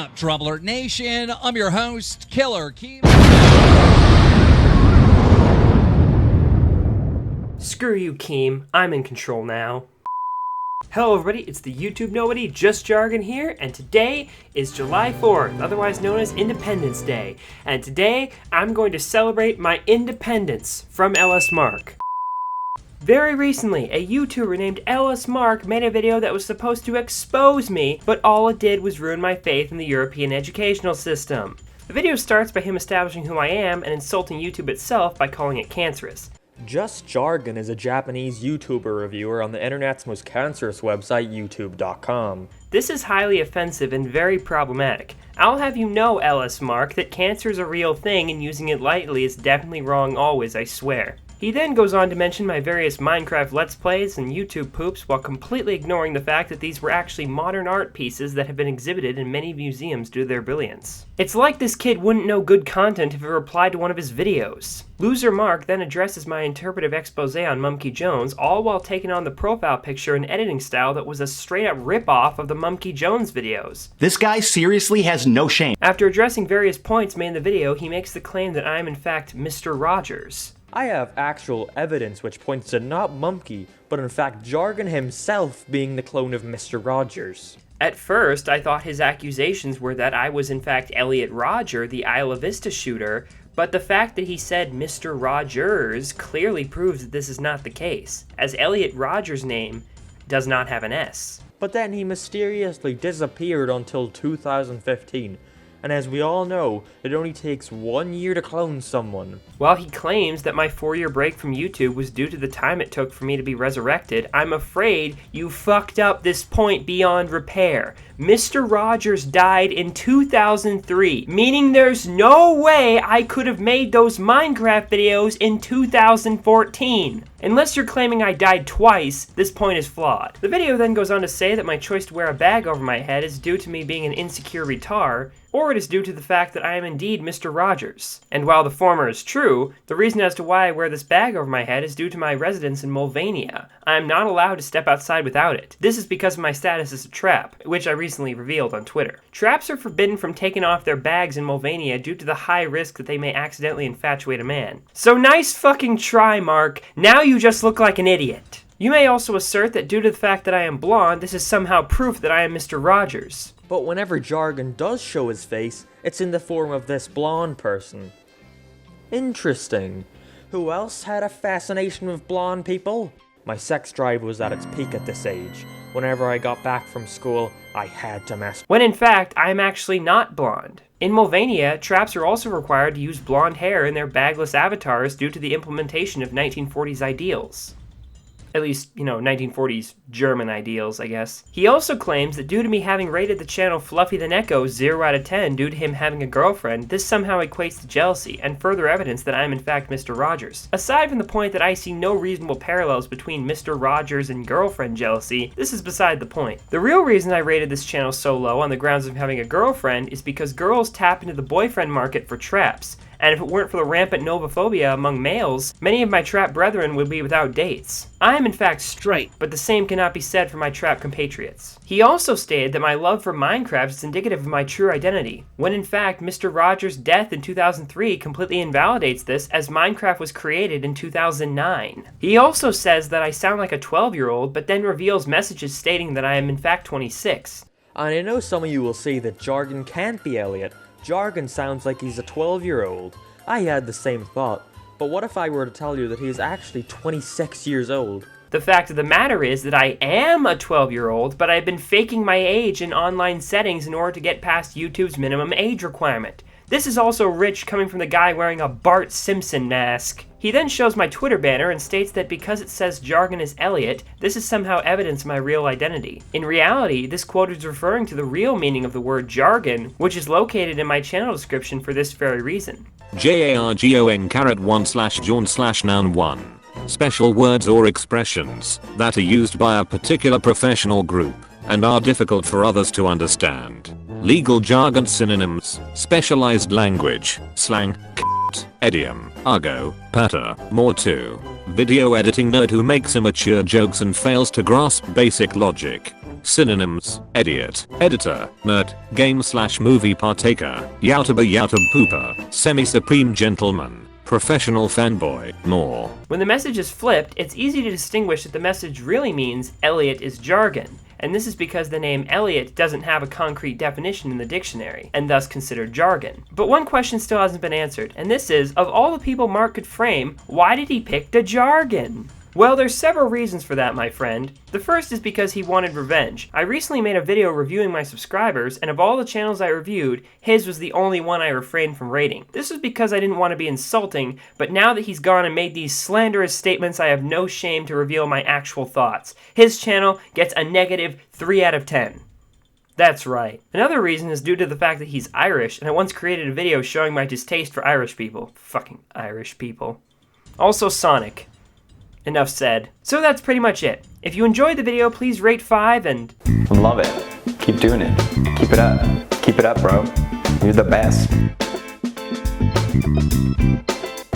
up, Trouble Alert Nation? I'm your host, Killer Keem. Screw you, Keem. I'm in control now. Hello everybody, it's the YouTube nobody, Just Jargon here, and today is July 4th, otherwise known as Independence Day. And today, I'm going to celebrate my independence from LS Mark. Very recently, a YouTuber named LS Mark made a video that was supposed to expose me, but all it did was ruin my faith in the European educational system. The video starts by him establishing who I am and insulting YouTube itself by calling it cancerous. JustJargon is a Japanese YouTuber reviewer on the internet's most cancerous website, YouTube.com. This is highly offensive and very problematic. I'll have you know, LS Mark, that cancer is a real thing and using it lightly is definitely wrong always, I swear. He then goes on to mention my various Minecraft Let's Plays and YouTube poops while completely ignoring the fact that these were actually modern art pieces that have been exhibited in many museums due to their brilliance. It's like this kid wouldn't know good content if it replied to one of his videos. Loser Mark then addresses my interpretive expose on Mumkey Jones, all while taking on the profile picture and editing style that was a straight-up rip-off of the Mumkey Jones videos. This guy seriously has no shame. After addressing various points made in the video, he makes the claim that I am in fact Mr. Rogers. I have actual evidence which points to not Mumkey, but in fact Jargon himself being the clone of Mr. Rogers. At first, I thought his accusations were that I was in fact Elliot Rodger, the Isla Vista shooter, but the fact that he said Mr. Rogers clearly proves that this is not the case, as Elliot Rodger's name does not have an S. But then he mysteriously disappeared until 2015. And as we all know, it only takes 1 year to clone someone. While he claims that my 4-year break from YouTube was due to the time it took for me to be resurrected, I'm afraid you fucked up this point beyond repair. Mr. Rogers died in 2003, meaning there's no way I could have made those Minecraft videos in 2014. Unless you're claiming I died twice, this point is flawed. The video then goes on to say that my choice to wear a bag over my head is due to me being an insecure retard, or it is due to the fact that I am indeed Mr. Rogers. And while the former is true, the reason as to why I wear this bag over my head is due to my residence in Mulvania. I am not allowed to step outside without it. This is because of my status as a trap, which I recently revealed on Twitter. Traps are forbidden from taking off their bags in Mulvania due to the high risk that they may accidentally infatuate a man. So nice fucking try, Mark. Now you just look like an idiot. You may also assert that due to the fact that I am blonde, this is somehow proof that I am Mr. Rogers. But whenever Jargon does show his face, it's in the form of this blonde person. Interesting. Who else had a fascination with blonde people? My sex drive was at its peak at this age. Whenever I got back from school, I had to mess. When in fact, I am actually not blonde. In Mulvania, traps are also required to use blonde hair in their bagless avatars due to the implementation of 1940s ideals. At least, 1940s German ideals, I guess. He also claims that due to me having rated the channel Fluffy the Neko 0 out of 10 due to him having a girlfriend, this somehow equates to jealousy, and further evidence that I am in fact Mr. Rogers. Aside from the point that I see no reasonable parallels between Mr. Rogers and girlfriend jealousy, this is beside the point. The real reason I rated this channel so low on the grounds of having a girlfriend is because girls tap into the boyfriend market for traps. And if it weren't for the rampant novophobia among males, many of my trap brethren would be without dates. I am in fact straight, but the same cannot be said for my trap compatriots. He also stated that my love for Minecraft is indicative of my true identity, when in fact Mr. Rogers' death in 2003 completely invalidates this, as Minecraft was created in 2009. He also says that I sound like a 12-year-old, but then reveals messages stating that I am in fact 26. And I know some of you will say that Jargon can't be Elliot. Jargon sounds like he's a 12-year-old. I had the same thought, but what if I were to tell you that he is actually 26 years old? The fact of the matter is that I am a 12-year-old, but I've been faking my age in online settings in order to get past YouTube's minimum age requirement. This is also rich coming from the guy wearing a Bart Simpson mask. He then shows my Twitter banner and states that because it says Jargon is Elliot, this is somehow evidence of my real identity. In reality, this quote is referring to the real meaning of the word jargon, which is located in my channel description for this very reason. JARGON*1/John/noun1. Special words or expressions that are used by a particular professional group and are difficult for others to understand. Legal jargon synonyms, specialized language, slang, script, idiom, argot, patter, more to. Video editing nerd who makes immature jokes and fails to grasp basic logic. Synonyms, idiot, editor, nerd, game/movie partaker, youtube pooper, semi-supreme gentleman, professional fanboy, more. When the message is flipped, it's easy to distinguish that the message really means Elliot is jargon, and this is because the name Elliot doesn't have a concrete definition in the dictionary, and thus considered jargon. But one question still hasn't been answered, and this is, of all the people Mark could frame, why did he pick the jargon? Well, there's several reasons for that, my friend. The first is because he wanted revenge. I recently made a video reviewing my subscribers, and of all the channels I reviewed, his was the only one I refrained from rating. This was because I didn't want to be insulting, but now that he's gone and made these slanderous statements, I have no shame to reveal my actual thoughts. His channel gets a negative 3 out of 10. That's right. Another reason is due to the fact that he's Irish, and I once created a video showing my distaste for Irish people. Fucking Irish people. Also Sonic. Enough said. So that's pretty much it. If you enjoyed the video, please rate 5 and... Love it. Keep doing it. Keep it up. Keep it up, bro. You're the best.